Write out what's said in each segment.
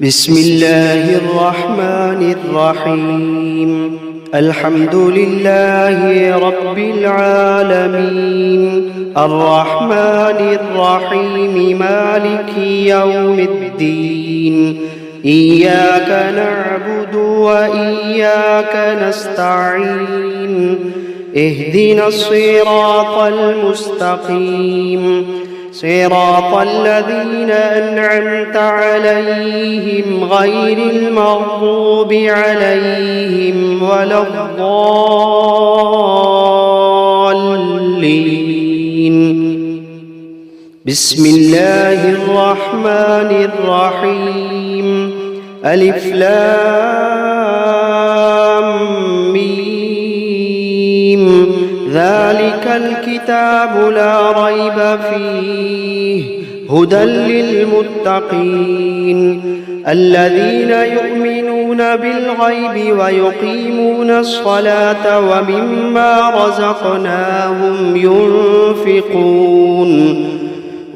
بسم الله الرحمن الرحيم. الحمد لله رب العالمين، الرحمن الرحيم، مالك يوم الدين. إياك نعبد وإياك نستعين. اهدنا الصراط المستقيم، صراط الذين أنعمت عليهم غير المغضوب عليهم ولا الضالين. بسم الله الرحمن الرحيم. ألف لام ميم. ذلك الكتاب لا ريب فيه هدى للمتقين الذين يؤمنون بالغيب ويقيمون الصلاة ومما رزقناهم ينفقون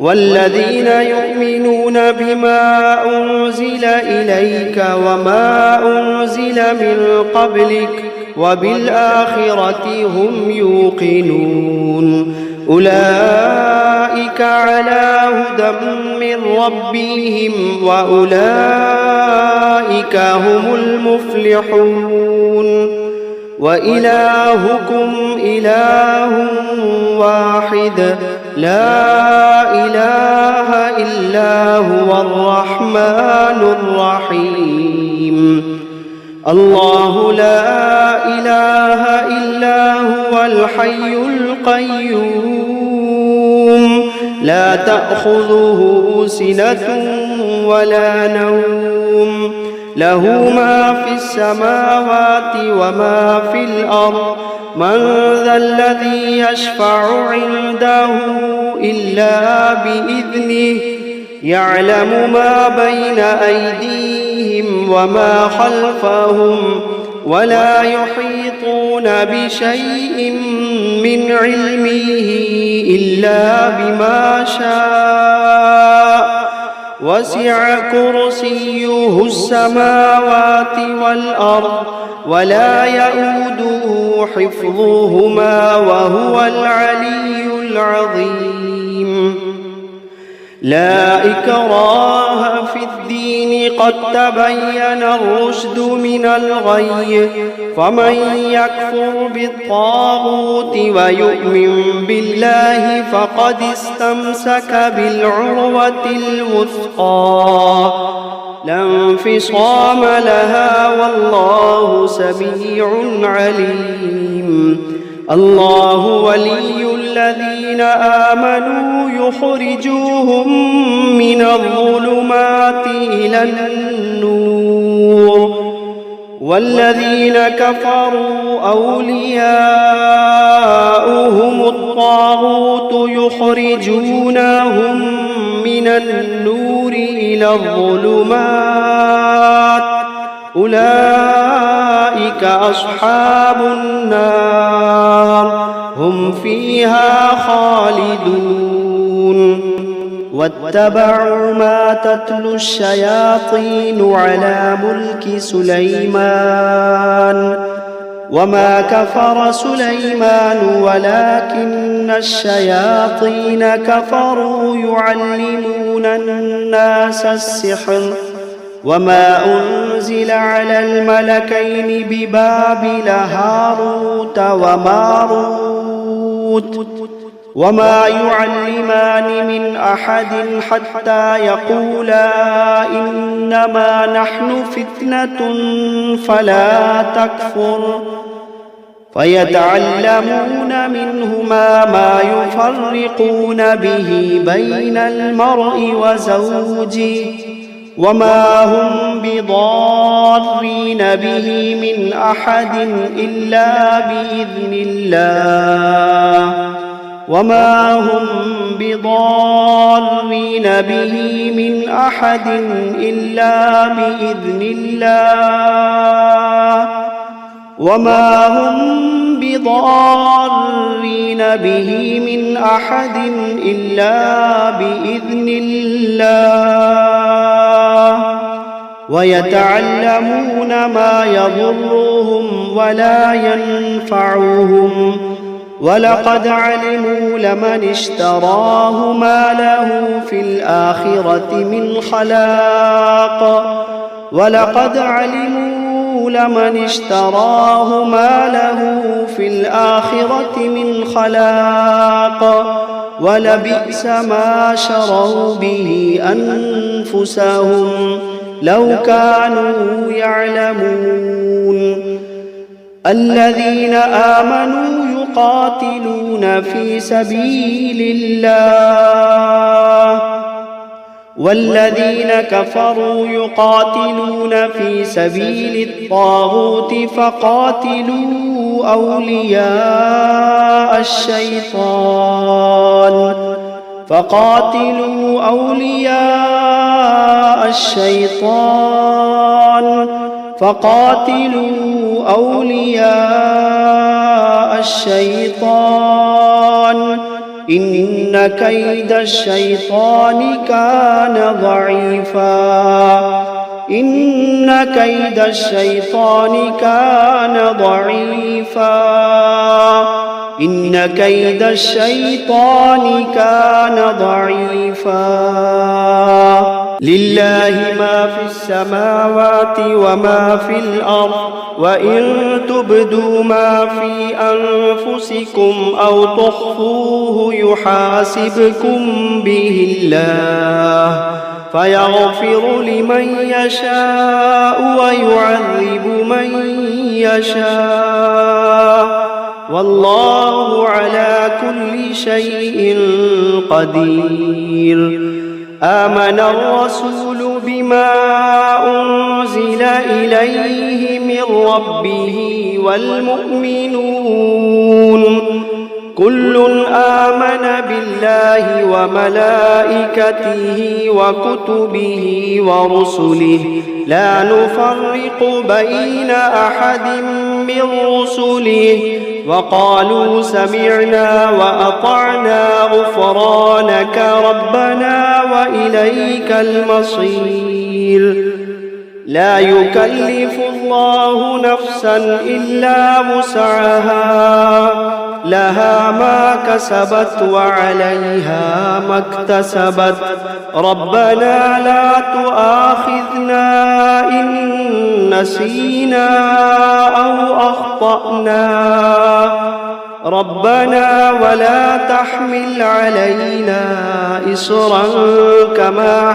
والذين يؤمنون بما أنزل إليك وما أنزل من قبلك وبالآخرة هم يوقنون. أولئك على هدى من ربهم وأولئك هم المفلحون. وإلهكم إله واحد لا إله إلا هو الرحمن الرحيم. الله لا إله إلا هو الحي القيوم لا تأخذه سنة ولا نوم، له ما في السماوات وما في الأرض. من ذا الذي يشفع عنده إلا بإذنه، يعلم ما بين أيديهم وما خلفهم ولا يحيطون بشيء من علمه إلا بما شاء. وسع كرسيه السماوات والأرض ولا يئوده حفظهما وهو العلي العظيم. لا إكراه في الدين قد تبين الرشد من الغي، فمن يكفر بالطاغوت ويؤمن بالله فقد استمسك بالعروة الوثقى لا انفصام لها والله سميع عليم. الله ولي الذين آمنوا يخرجوهم من الظلمات إلى النور، والذين كفروا أولياؤهم الطاغوت يخرجونهم من النور إلى الظلمات. أولئك أصحاب النار هم فيها خالدون. واتبعوا ما تتلو الشياطين على ملك سليمان وما كفر سليمان ولكن الشياطين كفروا يعلمون الناس السحر وما أنزل على الملكين ببابل هاروت وماروت وما يعلمان من أحد حتى يقولا إنما نحن فتنة فلا تكفر، فيتعلمون منهما ما يفرقون به بين المرء وزوجه وما هم بضارين به من أحد إلا بإذن الله وما هم بضارين به من أحد إلا بإذن الله وما هم بضارين به من أحد إلا بإذن الله ويتعلمون ما يضرهم ولا ينفعهم ولقد علموا لمن اشتراه ما له في الآخرة من خلاق ولقد علموا لمن اشتراه ما له في الآخرة من خلاق ولبئس ما شروا به أنفسهم لو كانوا يعلمون الذين آمنوا يقاتلون في سبيل الله والذين كفروا يقاتلون في سبيل الطاغوت فقاتلوا أولياء الشيطان إن كيد الشيطان كان ضعيفا لله ما في السماوات وما في الأرض وإن تبدوا ما في أنفسكم أو تخفوه يحاسبكم به الله فيغفر لمن يشاء ويعذب من يشاء والله على كل شيء قدير آمن الرسول بما أنزل إليه من ربه والمؤمنون كل آمن بالله وملائكته وكتبه ورسله لا نفرق بين أحد من رسله وقالوا سمعنا وأطعنا غفرانك ربنا وإليك المصير لا يكلف الله نفسا إلا وسعها لها ما كسبت وعليها ما اكتسبت ربنا لا تؤاخذنا إن نسينا أو أخطأنا ربنا ولا تحمل علينا إصرا كما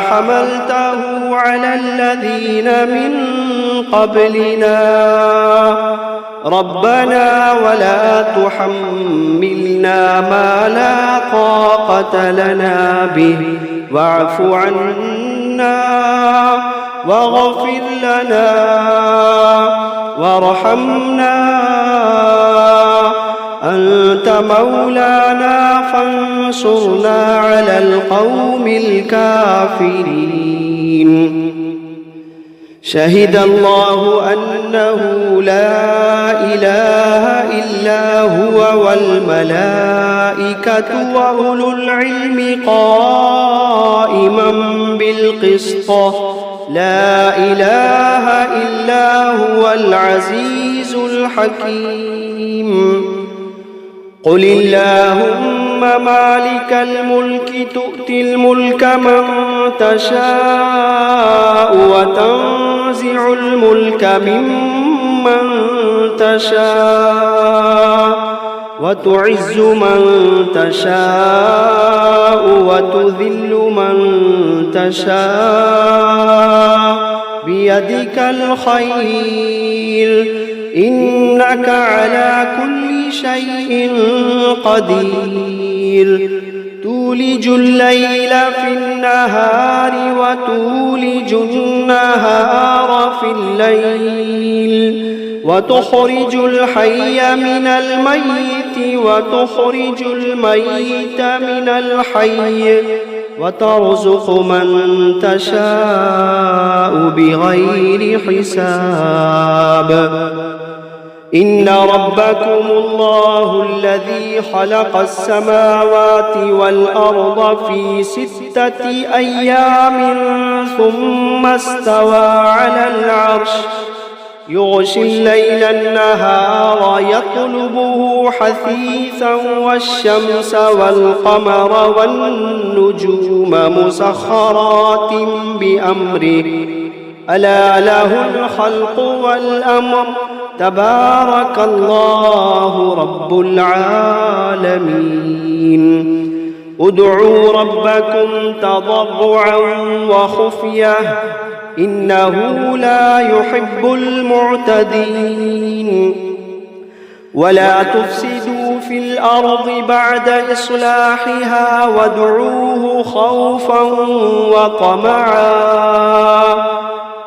حملته على الذين من قبلنا ربنا ولا تحملنا ما لا طاقة لنا به واعف عنا واغفر لنا وارحمنا أنت مولانا فانصرنا على القوم الكافرين شهد الله أنه لا إله إلا هو والملائكة وأولو العلم قائما بالقسط لا إله إلا هو العزيز الحكيم قل اللهم مالك الملك تؤتي الملك من تشاء وتنزع الملك ممن تشاء وتعز من تشاء وتذل من تشاء بيدك الخير إنك على كل شيء قدير تولج الليل في النهار وتولج النهار في الليل وتخرج الحي من الميت وتخرج الميت من الحي وترزق من تشاء بغير حساب إن ربكم الله الذي خلق السماوات والأرض في 6 أيام ثم استوى على العرش يغشي الليل النهار يطلبه حثيثا والشمس والقمر والنجوم مسخرات بأمره ألا له الخلق والأمر تبارك الله رب العالمين ادعوا ربكم تضرعا وخفية إنه لا يحب المعتدين ولا تفسدوا في الأرض بعد إصلاحها وادعوه خوفا وطمعا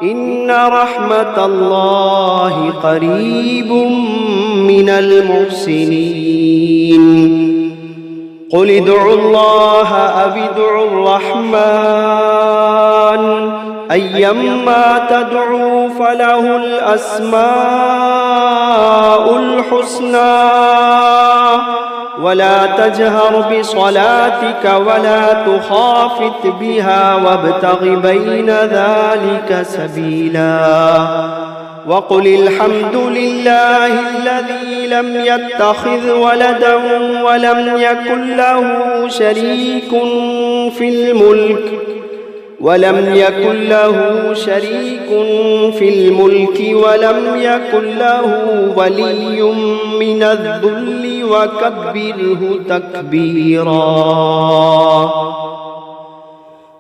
إن رحمة الله قريب من المحسنين قل ادعوا الله أو ادعوا الرحمن أيما تدعوا فله الأسماء الحسنى ولا تجهر بصلاتك ولا تخافت بها وابتغ بين ذلك سبيلا وقل الحمد لله الذي لم يتخذ ولدا ولم يكن له شريك في الملك ولم يكن ولم يكن له ولي من الذل وكبره تكبيرا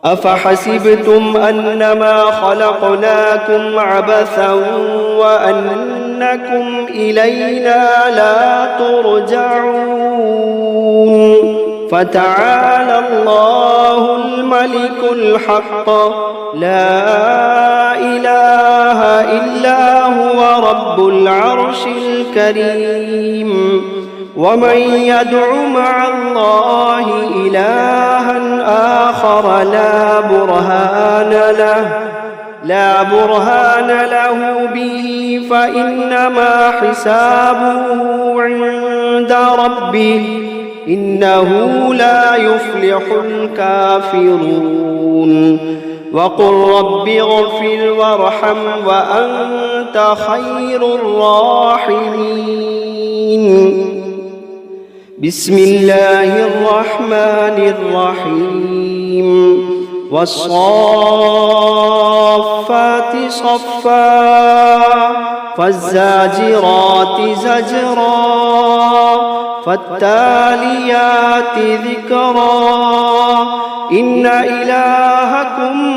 أفحسبتم أنما خلقناكم عبثا وأنكم إلينا لا ترجعون فتعالى الله الملك الحق لا إله إلا هو رب العرش الكريم ومن يدع مع الله إلها آخر لا برهان له به فإنما حسابه عند ربه إنه لا يفلح الكافرون وقل رب اغفر وارحم وأنت خير الراحمين بسم الله الرحمن الرحيم والصافات صفا فالزاجرات زجرا فالتاليات ذكرا إن إلهكم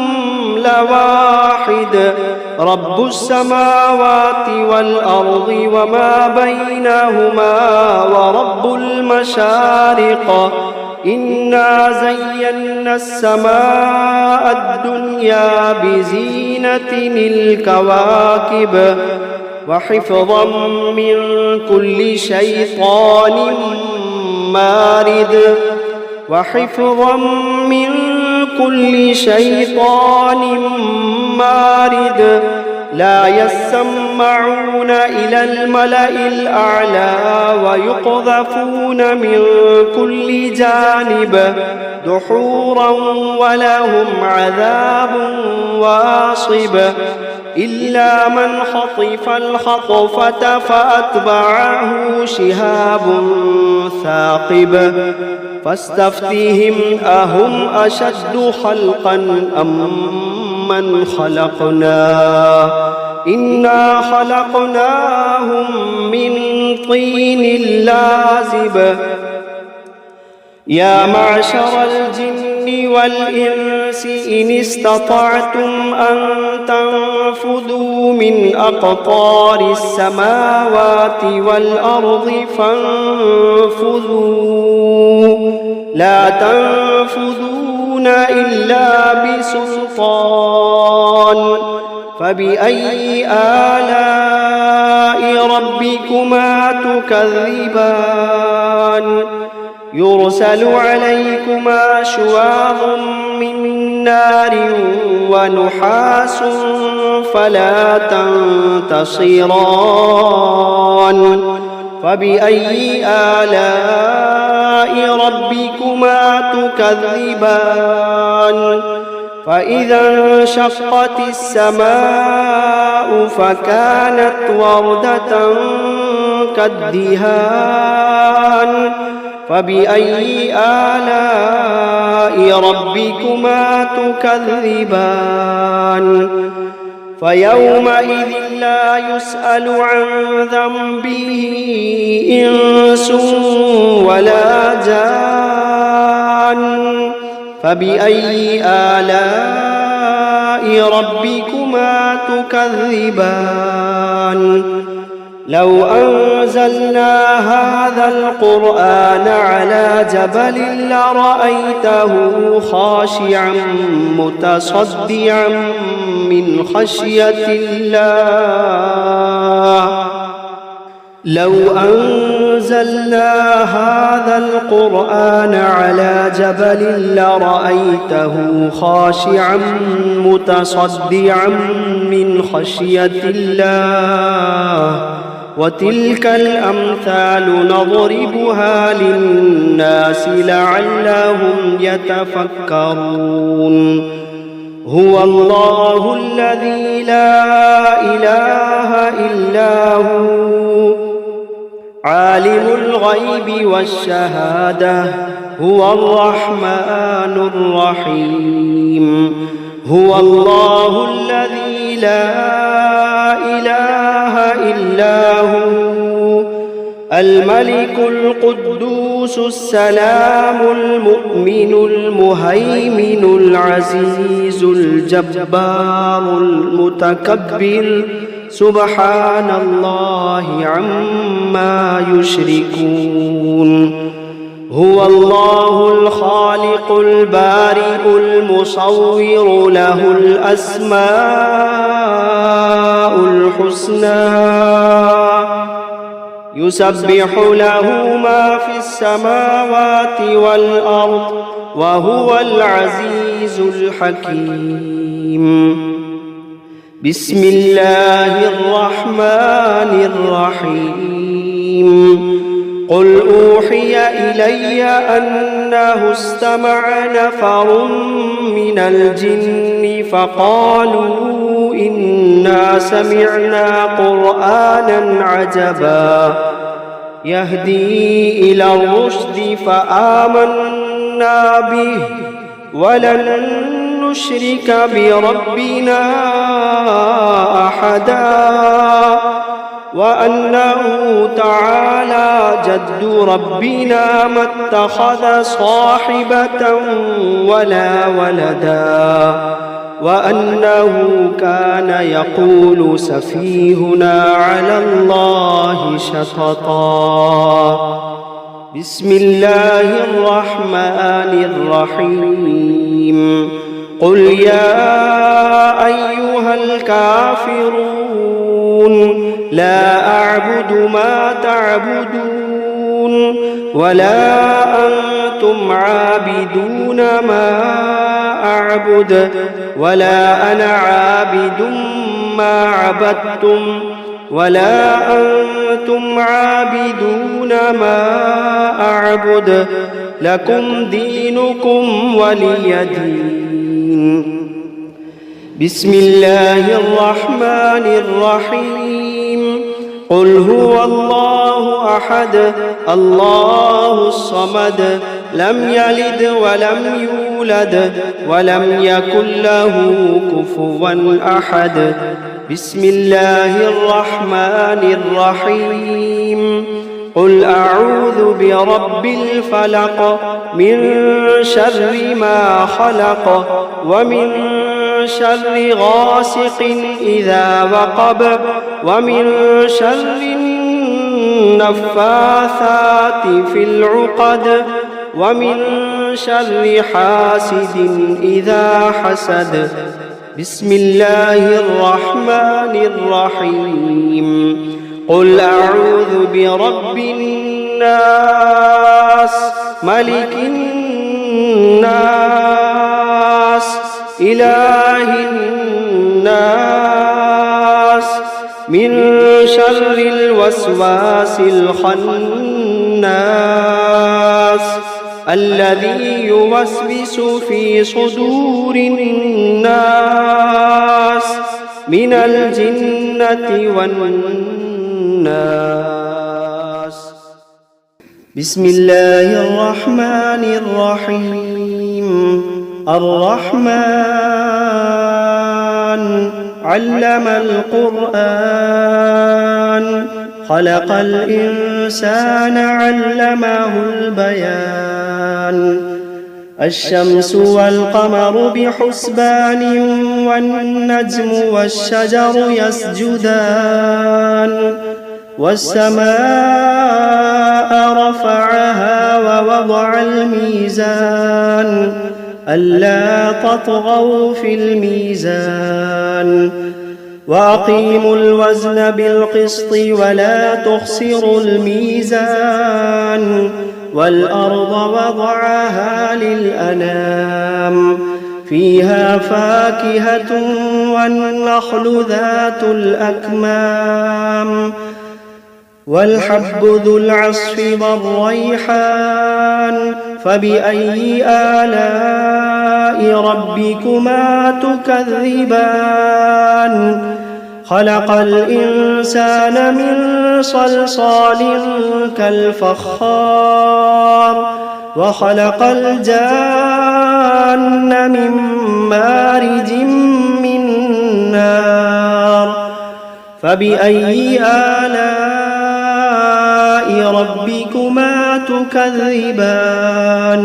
لواحد رب السماوات والأرض وما بينهما ورب المشارق إنا زينا السماء الدنيا بزينة الكواكب وحفظا من كل شيطان مارد لا يسمعون إلى الملأ الأعلى ويقذفون من كل جانب دحورا ولهم عذاب واصب إلا من خطف الخطفة فأتبعه شهاب ثاقب فاستفتهم أهم أشد خلقا أم من خلقنا إنا خلقناهم من طين لازب يا معشر الجن والإنس إن استطعتم أن تنفذوا من أقطار السماوات والأرض فانفذوا لا تنفذون إلا بسلطان فبأي آلاء ربكما تكذبان يرسل عليكما شواظ من نار ونحاس فلا تنتصران فبأي آلاء ربكما تكذبان فإذا انشقت السماء فكانت وردة كالدهان فبأي آلاء ربكما تكذبان فيومئذ لا يسأل عن ذنبه إنس ولا جان فبأي آلاء ربكما تكذبان لو أنزلنا هذا القرآن على جبل لرأيته خاشعا متصدعا من خشية الله لو أنزلنا هذا القرآن على جبل لرأيته خاشعا متصدعا من خشية الله وتلك الأمثال نضربها للناس لعلهم يتفكرون هو الله الذي لا إله إلا هو عالم الغيب والشهادة هو الرحمن الرحيم هو الله الذي لا إله إلا هو الملك القدوس السلام المؤمن المهيمن العزيز الجبار المتكبر سبحان الله عما يشركون هو الله الخالق البارئ المصور له الأسماء الحسنى يسبح له ما في السماوات والأرض وهو العزيز الحكيم بسم الله الرحمن الرحيم قل أوحي إلي أنه استمع نفر من الجن فقالوا إنا سمعنا قرآنا عجبا يهدي إلى الرشد فآمنا به ولن نشرك بربنا أحدا وأنه تعالى جد ربنا ما اتخذ صاحبة ولا ولدا وأنه كان يقول سفيهنا على الله شططا بسم الله الرحمن الرحيم قل يا أيها الكافرون لا أعبد ما تعبدون ولا أنتم عابدون ما أعبد ولا أنا عابد ما عبدتم ولا أنتم عابدون ما أعبد لكم دينكم ولي دين بسم الله الرحمن الرحيم قل هو الله أحد الله الصمد لم يلد ولم يولد ولم يكن له كفوا أحد بسم الله الرحمن الرحيم قل أعوذ برب الفلق من شر ما خلق ومن شر غاسق إذا وقب ومن شر النفاثات في العقد ومن شر حاسد إذا حسد بسم الله الرحمن الرحيم قل أعوذ برب الناس ملك الناس إله الناس من شر الوسواس الخناس الذي يوسوس في صدور الناس من الجنة والناس. بسم الله الرحمن الرحيم. الرحمن علم القرآن خلق الإنسان علمه البيان. الشمس والقمر بحسبان والنجم والشجر يسجدان. والسماء رفعها ووضع الميزان ألا تطغوا في الميزان وأقيموا الوزن بالقسط ولا تخسروا الميزان. والأرض وضعها للأنام فيها فاكهة والنخل ذات الأكمام والحب ذو العصف والريحان. فبأي آلاء ربكما تكذبان؟ خلق الإنسان من صلصال كالفخار وخلق الجان من مارج من نار. فبأي آلاء ربكما تكذبان؟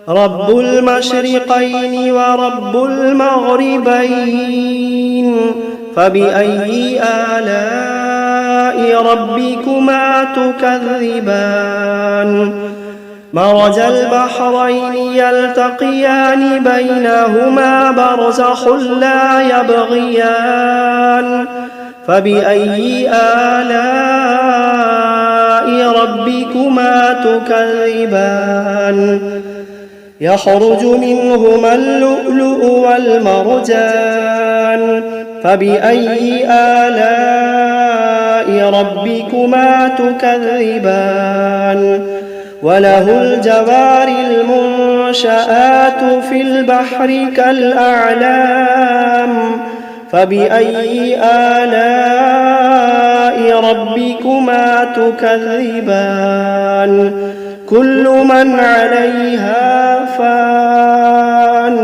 رب المشرقين ورب المغربين. فبأي آلاء ربكما تكذبان؟ مرج البحرين يلتقيان بينهما برزخ لا يبغيان. فبأي آلاء ربكما تكذبان؟ يخرج منهما اللؤلؤ والمرجان. فبأي آلاء ربكما تكذبان؟ وله الجوار المنشآت في البحر كالأعلام. فبأي آلاء ربكما تكذبان؟ كل من عليها فان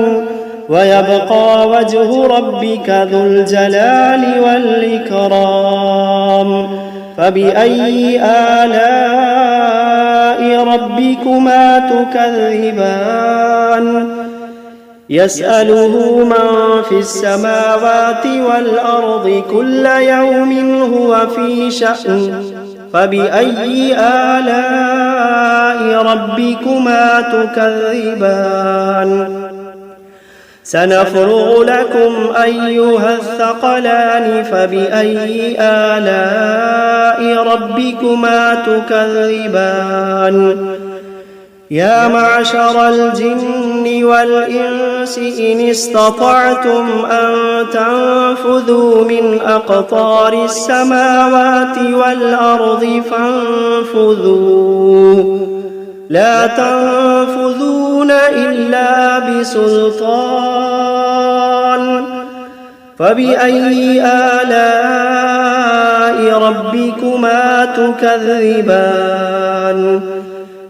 ويبقى وجه ربك ذو الجلال والإكرام. فبأي آلاء ربكما تكذبان؟ يسأله من في السماوات والأرض كل يوم هو في شأن. فبأي آلاء ربكما تكذبان؟ سنفرغ لكم أيها الثقلان. فبأي آلاء ربكما تكذبان؟ يا معشر الجن والإنس إن استطعتم أن تنفذوا من أقطار السماوات والأرض فانفذوا لا تنفذون إلا بسلطان. فبأي آلاء ربكما تكذبان؟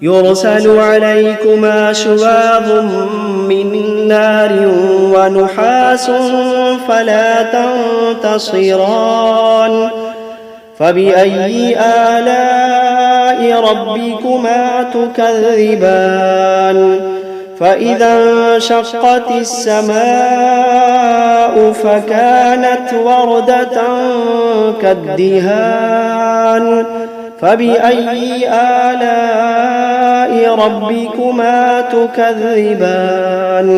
يرسل عليكما شواظ من نار ونحاس فلا تنتصران. فبأي آلاء ربكما تكذبان؟ فإذا انشقت السماء فكانت وردة كالدهان. فبأي آلاء ربكما تكذبان؟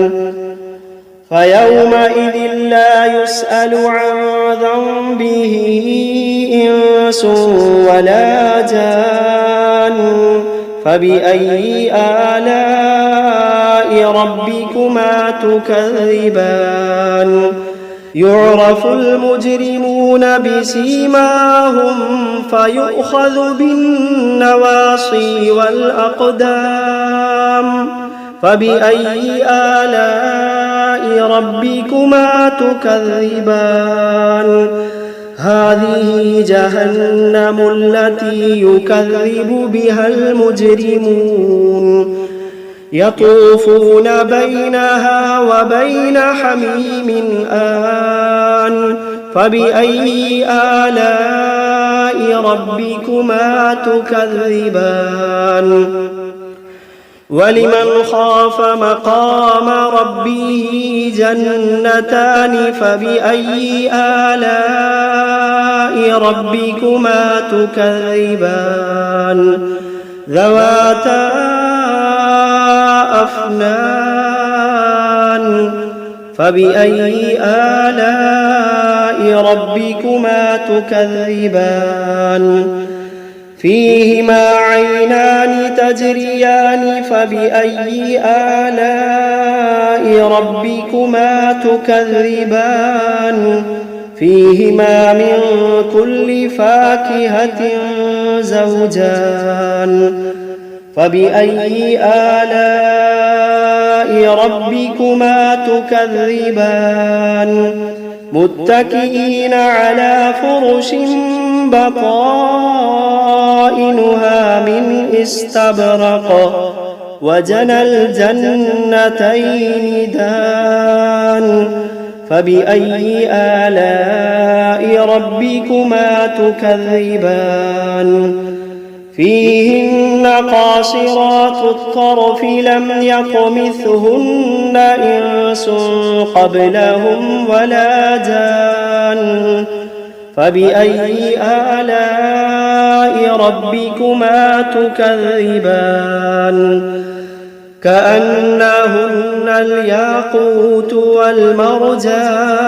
فيومئذ لا يسأل عن ذنبه إنس ولا جان فبأي آلاء ربكما تكذبان يعرف المجرمون بسيماهم فيؤخذ بالنواصي والأقدام فبأي آلاء ربكما تكذبان هذه جهنم التي يكذب بها المجرمون يطوفون بينها وبين حميم آن فبأي آلاء ربكما تكذبان ولمن خاف مقام ربه جنتان فبأي آلاء ربكما تكذبان ذواتا أفنان فبأي آلاء ربكما تكذبان فيهما عينان تجريان فبأي آلاء ربكما تكذبان فيهما من كل فاكهة زوجان فبأي آلاء ربكما تكذبان متكئين على فرش بطائنها من استبرق وجنى الجنتين دان فبأي آلاء ربكما تكذبان فيهن قاصرات الطرف لم يطمثهن إنس قبلهم ولا جان فبأي آلاء ربكما تكذبان كأنهن الياقوت والمرجان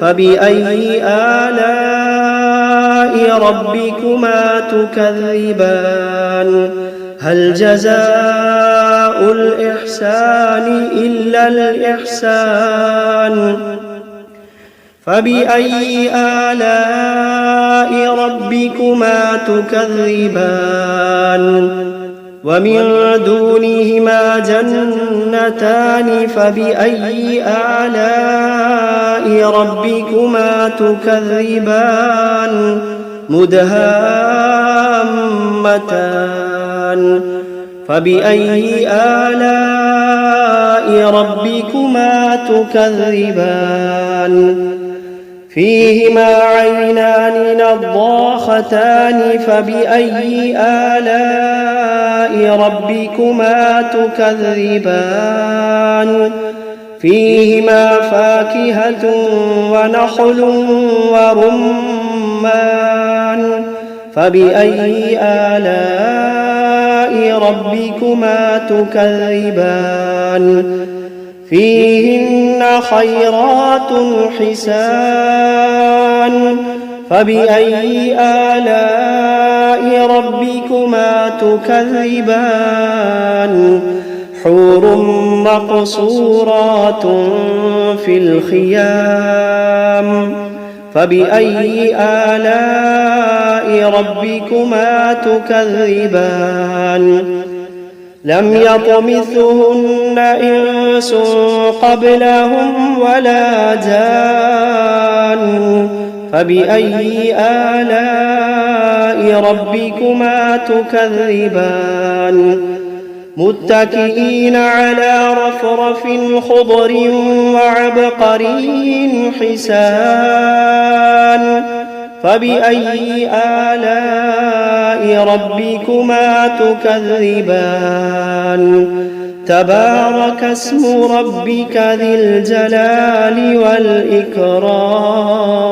فبأي آلاء ربكما تكذبان هل جزاء الإحسان إلا الإحسان فبأي آلاء ربكما تكذبان ومن دونهما جنتان فبأي آلاء ربكما تكذبان مدهامتان فبأي آلاء ربكما تكذبان فيهما عينان نضاختان فبأي آلاء ربكما تكذبان فيهما فاكهة ونخل ورمان فبأي آلاء ربكما تكذبان فيهن خيرات حسان فبأي آلاء ربكما تكذبان حور مقصورات في الخيام فبأي آلاء ربكما تكذبان لم يطمثهن إنس قبلهم ولا جان فبأي آلاء ربكما تكذبان متكئين على رفرف خضر وعبقري حسان فبأي آلاء ربكما تكذبان تبارك اسم ربك ذي الجلال والإكرام